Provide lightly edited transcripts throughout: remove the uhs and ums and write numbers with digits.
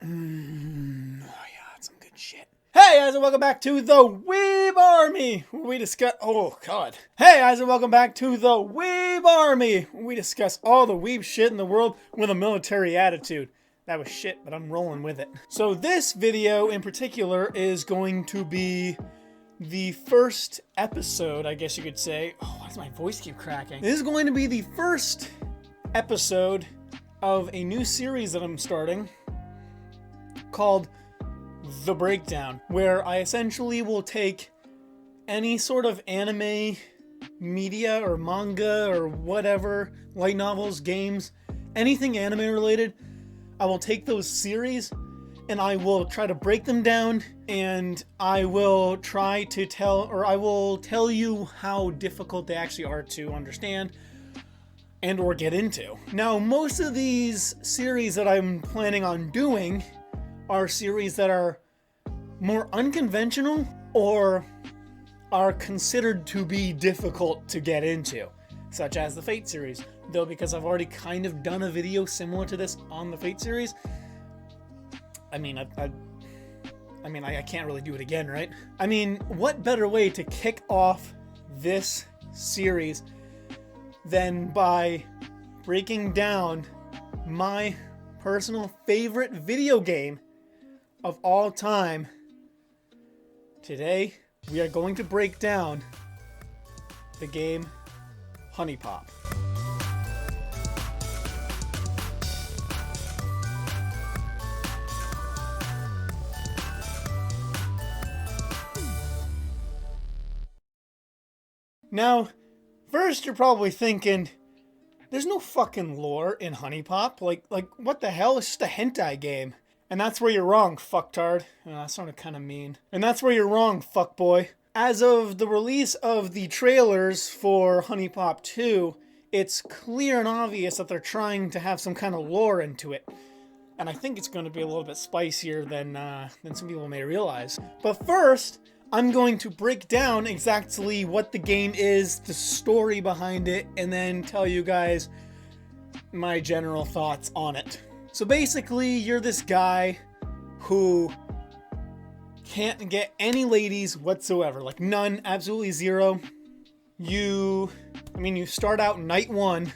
Oh yeah, that's some good shit. Hey guys, and welcome back to the Weeb Army, where we discuss... Oh god. Hey guys, and welcome back to the Weeb Army, where we discuss all the weeb shit in the world with a military attitude. That was shit, but I'm rolling with it. So this video in particular is going to be the first episode, I guess you could say. Oh, why does my voice keep cracking? This is going to be the first episode of a new series that I'm starting called The Breakdown, where I essentially will take any sort of anime media or manga or whatever, light novels, games, anything anime related. I will take those series and I will try to break them down, and I will try to tell you how difficult they actually are to understand and or get into. Now, most of these series that I'm planning on doing are series that are more unconventional or are considered to be difficult to get into, such as the Fate series. Though, because I've already kind of done a video similar to this on the Fate series, I can't really do it again, right? I mean, what better way to kick off this series than by breaking down my personal favorite video game of all time. Today, we are going to break down the game HuniePop. Now, first you're probably thinking, there's no fucking lore in HuniePop. Like what the hell? It's just a hentai game. And that's where you're wrong, fucktard. That sounded kind of mean. And that's where you're wrong, fuckboy. As of the release of the trailers for HuniePop 2, it's clear and obvious that they're trying to have some kind of lore into it. And I think it's going to be a little bit spicier than some people may realize. But first, I'm going to break down exactly what the game is, the story behind it, and then tell you guys my general thoughts on it. So basically, you're this guy who can't get any ladies whatsoever. Like none, absolutely zero. You start out night one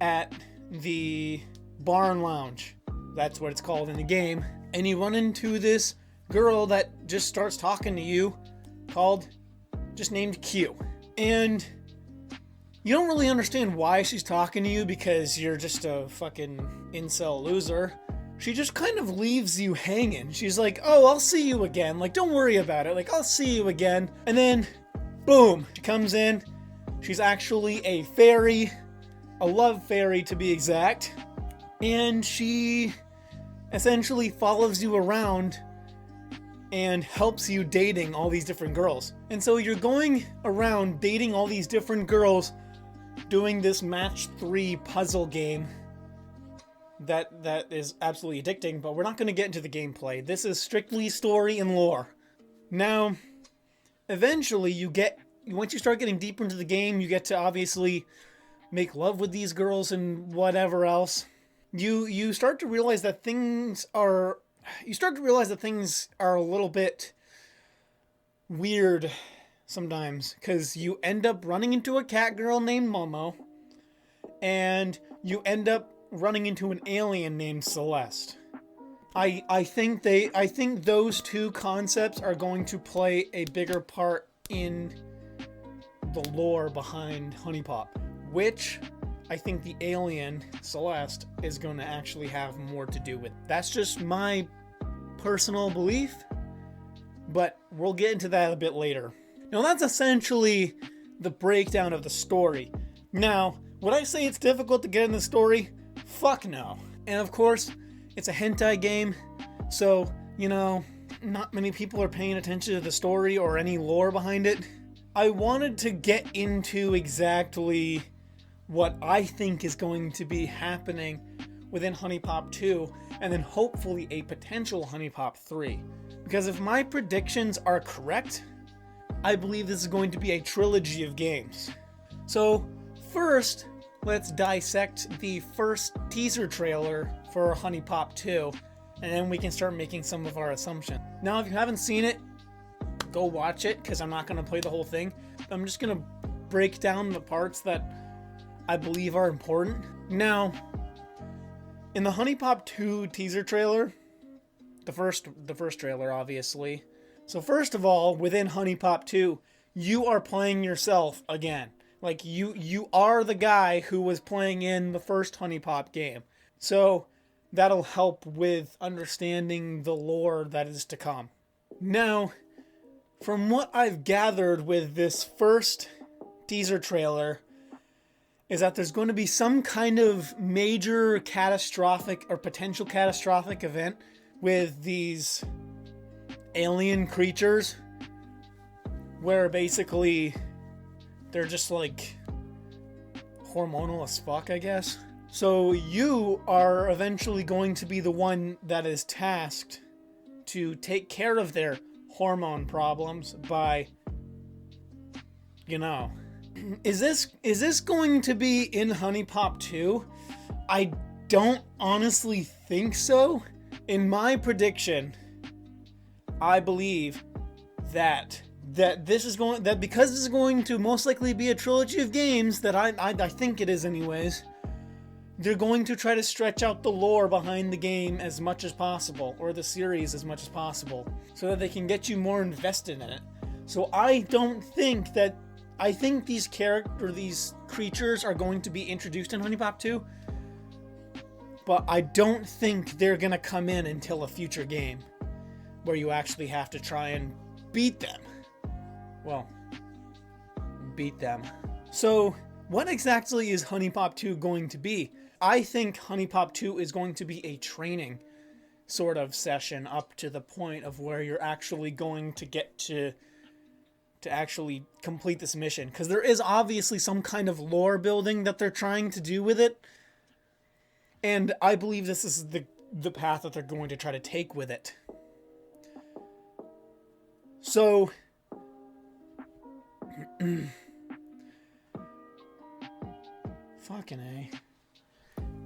at the Bar and Lounge. That's what it's called in the game. And you run into this girl that just starts talking to you, named Q. And you don't really understand why she's talking to you because you're just a fucking incel loser. She just kind of leaves you hanging. She's like, oh, I'll see you again. Like, don't worry about it. Like, I'll see you again. And then, boom, she comes in. She's actually a fairy, a love fairy to be exact. And she essentially follows you around and helps you dating all these different girls. And so you're going around dating all these different girls, doing this match 3 puzzle game that is absolutely addicting, but we're not going to get into the gameplay. This is strictly story and lore. Now, eventually once you start getting deeper into the game, you get to obviously make love with these girls and whatever else. You start to realize that things are a little bit weird sometimes, because you end up running into a cat girl named Momo, and you end up running into an alien named Celeste. I think those two concepts are going to play a bigger part in the lore behind HuniePop, which I think the alien, Celeste, is going to actually have more to do with. That's just my personal belief, but we'll get into that a bit later. Now, that's essentially the breakdown of the story. Now, would I say it's difficult to get in the story? Fuck no. And of course, it's a hentai game, so, not many people are paying attention to the story or any lore behind it. I wanted to get into exactly what I think is going to be happening within HuniePop 2, and then hopefully a potential HuniePop 3. Because if my predictions are correct, I believe this is going to be a trilogy of games. So first, let's dissect the first teaser trailer for HuniePop 2, and then we can start making some of our assumptions. Now, if you haven't seen it, go watch it, because I'm not going to play the whole thing. I'm just going to break down the parts that I believe are important. Now, in the HuniePop 2 teaser trailer, the first trailer, obviously. So first of all, within HuniePop 2, you are playing yourself again. Like, you are the guy who was playing in the first HuniePop game. So that'll help with understanding the lore that is to come. Now, from what I've gathered with this first teaser trailer, is that there's going to be some kind of major catastrophic or potential catastrophic event with these alien creatures, where basically they're just like hormonal as fuck, I guess. So you are eventually going to be the one that is tasked to take care of their hormone problems by, you know. Is this going to be in HuniePop 2? I don't honestly think so. In my prediction, I believe that because this is going to most likely be a trilogy of games, that I think it is anyways, they're going to try to stretch out the lore behind the game as much as possible, or the series as much as possible, so that they can get you more invested in it. So I think these creatures are going to be introduced in HuniePop 2, but I don't think they're going to come in until a future game where you actually have to try and beat them. Well, beat them. So, what exactly is HuniePop 2 going to be? I think HuniePop 2 is going to be a training sort of session up to the point of where you're actually going to get to actually complete this mission. Because there is obviously some kind of lore building that they're trying to do with it. And I believe this is the path that they're going to try to take with it. So, fucking A.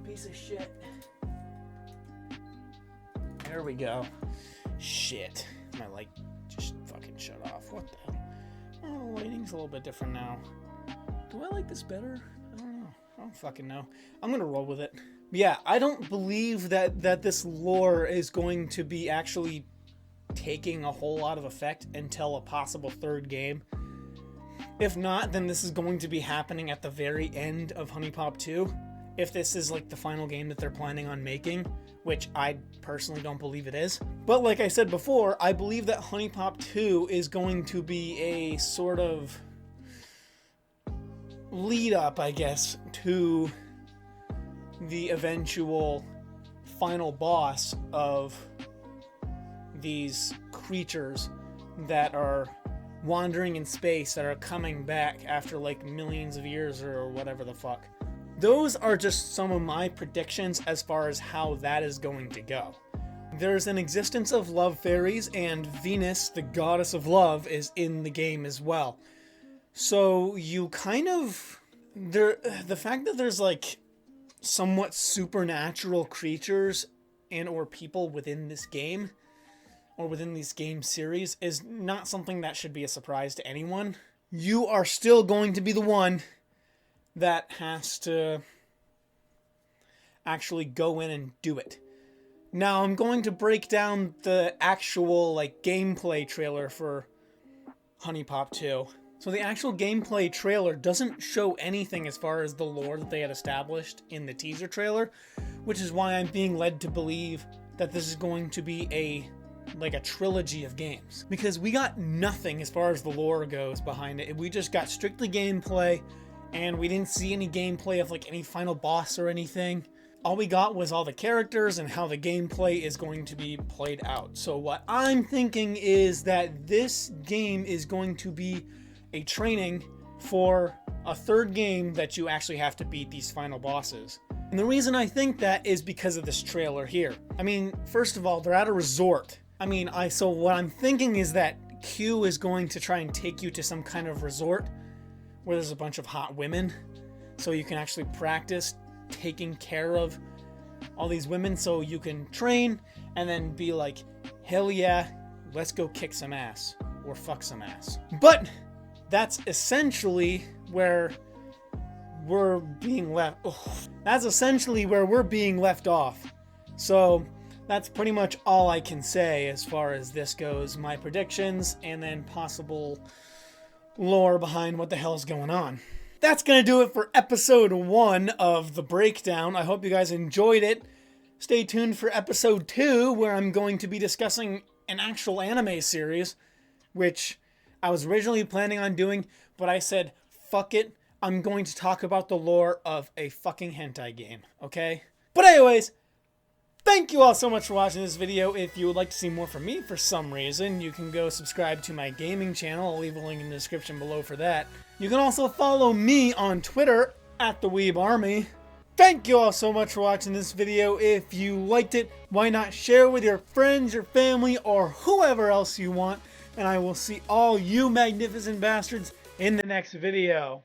Piece of shit. There we go. Shit. My light just fucking shut off. What the hell? Oh, the lighting's a little bit different now. Do I like this better? I don't know. I don't fucking know. I'm gonna roll with it. Yeah, I don't believe that this lore is going to be actually taking a whole lot of effect until a possible third game. If not, then this is going to be happening at the very end of HuniePop 2. If this is like the final game that they're planning on making, which I personally don't believe it is. But like I said before, I believe that HuniePop 2 is going to be a sort of lead up, I guess, to the eventual final boss of these creatures that are wandering in space, that are coming back after like millions of years or whatever the fuck. Those are just some of my predictions as far as how that is going to go. There's an existence of love fairies, and Venus, the goddess of love, is in the game as well. So you kind of... the fact that there's like somewhat supernatural creatures and or people within this game, or within these game series, is not something that should be a surprise to anyone. You are still going to be the one that has to actually go in and do it. Now, I'm going to break down the actual like gameplay trailer for HuniePop 2. So the actual gameplay trailer doesn't show anything as far as the lore that they had established in the teaser trailer, which is why I'm being led to believe that this is going to be a trilogy of games. Because we got nothing as far as the lore goes behind it. We just got strictly gameplay, and we didn't see any gameplay of like any final boss or anything. All we got was all the characters and how the gameplay is going to be played out. So what I'm thinking is that this game is going to be a training for a third game that you actually have to beat these final bosses. And the reason I think that is because of this trailer here. I mean, first of all, they're at a resort. So what I'm thinking is that Q is going to try and take you to some kind of resort where there's a bunch of hot women, so you can actually practice taking care of all these women so you can train and then be like, hell yeah, let's go kick some ass or fuck some ass. But that's essentially where we're being left. That's essentially where we're being left off. So that's pretty much all I can say as far as this goes. My predictions and then possible lore behind what the hell's going on. That's going to do it for episode 1 of The Breakdown. I hope you guys enjoyed it. Stay tuned for episode 2, where I'm going to be discussing an actual anime series, which I was originally planning on doing, but I said, fuck it. I'm going to talk about the lore of a fucking hentai game, okay? But anyways, thank you all so much for watching this video. If you would like to see more from me for some reason, you can go subscribe to my gaming channel. I'll leave a link in the description below for that. You can also follow me on Twitter at the Weeb Army. Thank you all so much for watching this video. If you liked it, why not share with your friends, your family, or whoever else you want. And I will see all you magnificent bastards in the next video.